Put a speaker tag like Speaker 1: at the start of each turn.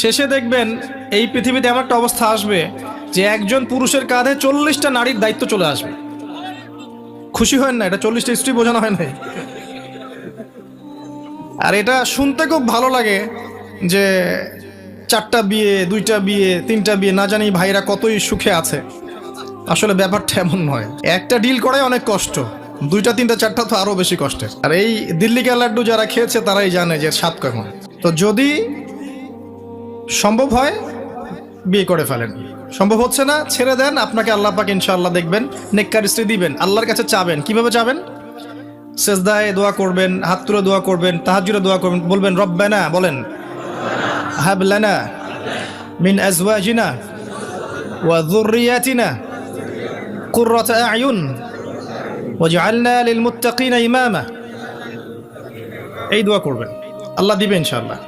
Speaker 1: শেষে দেখবেন এই পৃথিবীতে এমন একটা অবস্থা আসবে যে একজন পুরুষের কাঁধে 40টা নারীর দায়িত্ব চলে আসবে। খুশি হয় না? এটা 40টা স্ত্রী বোঝানো হয় নাই। আর এটা শুনতে খুব ভালো লাগে যে 4টা বিয়ে, 2টা বিয়ে, 3টা বিয়ে, না জানি ভাইরা কতই সুখে আছে। আসলে ব্যাপারটা এমন নয়। একটা ডিল করাই অনেক কষ্ট, 2টা 3টা 4টা তো আরো বেশি কষ্টের। আর এই দিল্লি কা লাড্ডু যারা খেয়েছে তারাই জানে যে স্বাদ কেমন। তো যদি সম্ভব হয় বিয়ে করে ফেলেন, সম্ভব হচ্ছে না ছেড়ে দেন। আপনাকে আল্লাহ পাক ইনশাআল্লাহ দেখবেন নেককার স্ত্রী দিবেন। আল্লাহর কাছে চাবেন। কিভাবে চাবেন? সেজদায় দোয়া করবেন, হাত তুলে দোয়া করবেন, তাহাজ্জুদে দোয়া করবেন, বলবেন রব্বানা, বলেন হাব লানা মিন আজওয়াজিনা ওয়া যুররিয়াতিনা কুররাতা আয়ুন ওয়াজআলনা লিল মুত্তাকিনা ইমামা। এই দোয়া করবেন, আল্লাহ দিবেন ইনশাআল্লাহ।